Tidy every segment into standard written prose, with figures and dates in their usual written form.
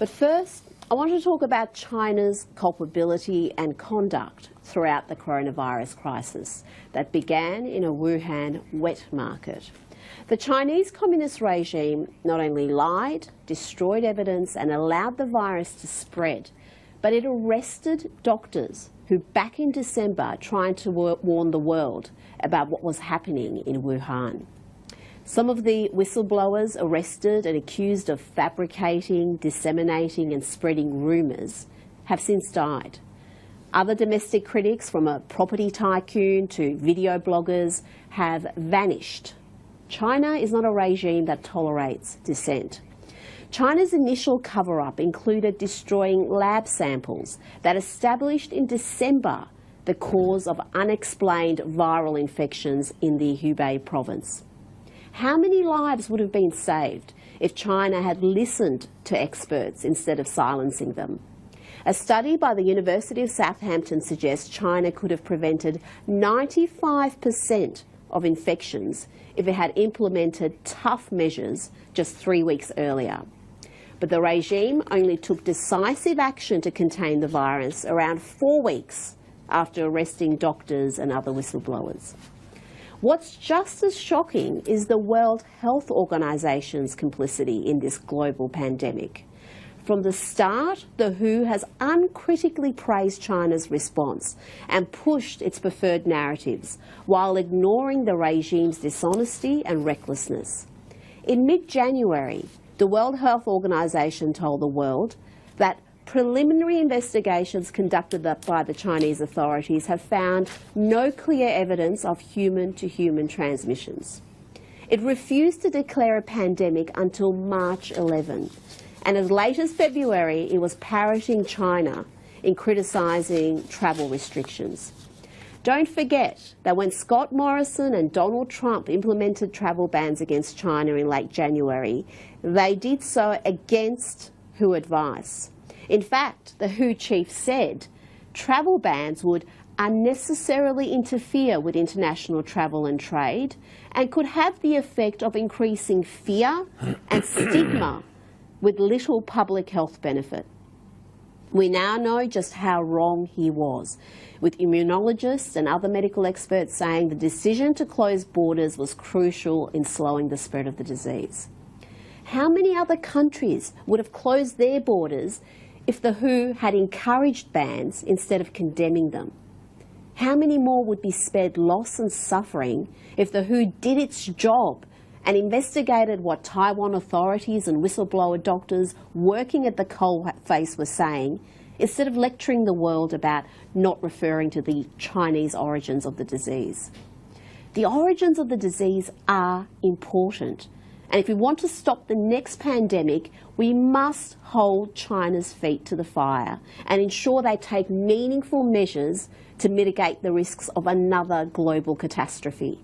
But first, I want to talk about China's culpability and conduct throughout the coronavirus crisis that began in a Wuhan wet market. The Chinese Communist regime not only lied, destroyed evidence and allowed the virus to spread, but it arrested doctors who back in December tried to warn the world about what was happening in Wuhan. Some of the whistleblowers arrested and accused of fabricating, disseminating and spreading rumours have since died. Other domestic critics, from a property tycoon to video bloggers, have vanished. China is not a regime that tolerates dissent. China's initial cover-up included destroying lab samples that established in December the cause of unexplained viral infections in the Hubei province. How many lives would have been saved if China had listened to experts instead of silencing them? A study by the University of Southampton suggests China could have prevented 95% of infections if it had implemented tough measures just 3 weeks earlier. But the regime only took decisive action to contain the virus around 4 weeks after arresting doctors and other whistleblowers. What's just as shocking is the World Health Organization's complicity in this global pandemic. From the start, the WHO has uncritically praised China's response and pushed its preferred narratives while ignoring the regime's dishonesty and recklessness. In mid-January, the World Health Organization told the world that preliminary investigations conducted by the Chinese authorities have found no clear evidence of human-to-human transmissions. It refused to declare a pandemic until March 11, and as late as February, it was parroting China in criticising travel restrictions. Don't forget that when Scott Morrison and Donald Trump implemented travel bans against China in late January, they did so against WHO advice. In fact, the WHO chief said travel bans would unnecessarily interfere with international travel and trade and could have the effect of increasing fear and stigma with little public health benefit. We now know just how wrong he was, with immunologists and other medical experts saying the decision to close borders was crucial in slowing the spread of the disease. How many other countries would have closed their borders if the WHO had encouraged bans instead of condemning them? How many more would be spared loss and suffering if the WHO did its job and investigated what Taiwan authorities and whistleblower doctors working at the coalface were saying, instead of lecturing the world about not referring to the Chinese origins of the disease? The origins of the disease are important. And if we want to stop the next pandemic, we must hold China's feet to the fire and ensure they take meaningful measures to mitigate the risks of another global catastrophe.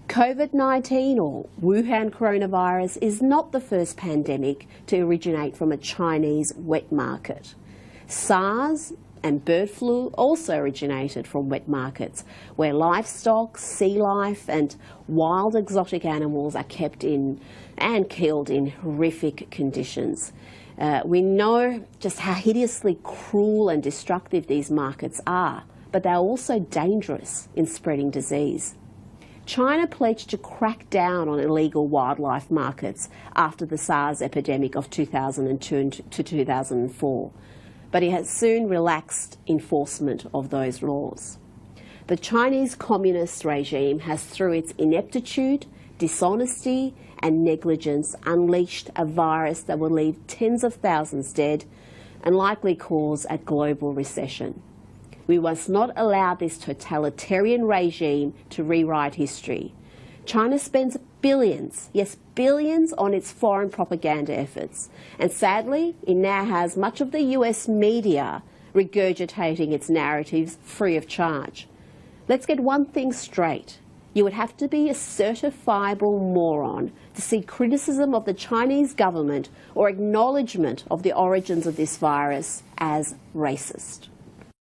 COVID-19, or Wuhan coronavirus, is not the first pandemic to originate from a Chinese wet market. SARS and bird flu also originated from wet markets, where livestock, sea life and wild exotic animals are kept in and killed in horrific conditions. We know just how hideously cruel and destructive these markets are, but they're also dangerous in spreading disease. China pledged to crack down on illegal wildlife markets after the SARS epidemic of 2002 to 2004. But it has soon relaxed enforcement of those laws. The Chinese Communist regime has, through its ineptitude, dishonesty and negligence, unleashed a virus that will leave tens of thousands dead and likely cause a global recession. We must not allow this totalitarian regime to rewrite history. China spends billions, yes, billions on its foreign propaganda efforts. And sadly, it now has much of the US media regurgitating its narratives free of charge. Let's get one thing straight. You would have to be a certifiable moron to see criticism of the Chinese government or acknowledgement of the origins of this virus as racist.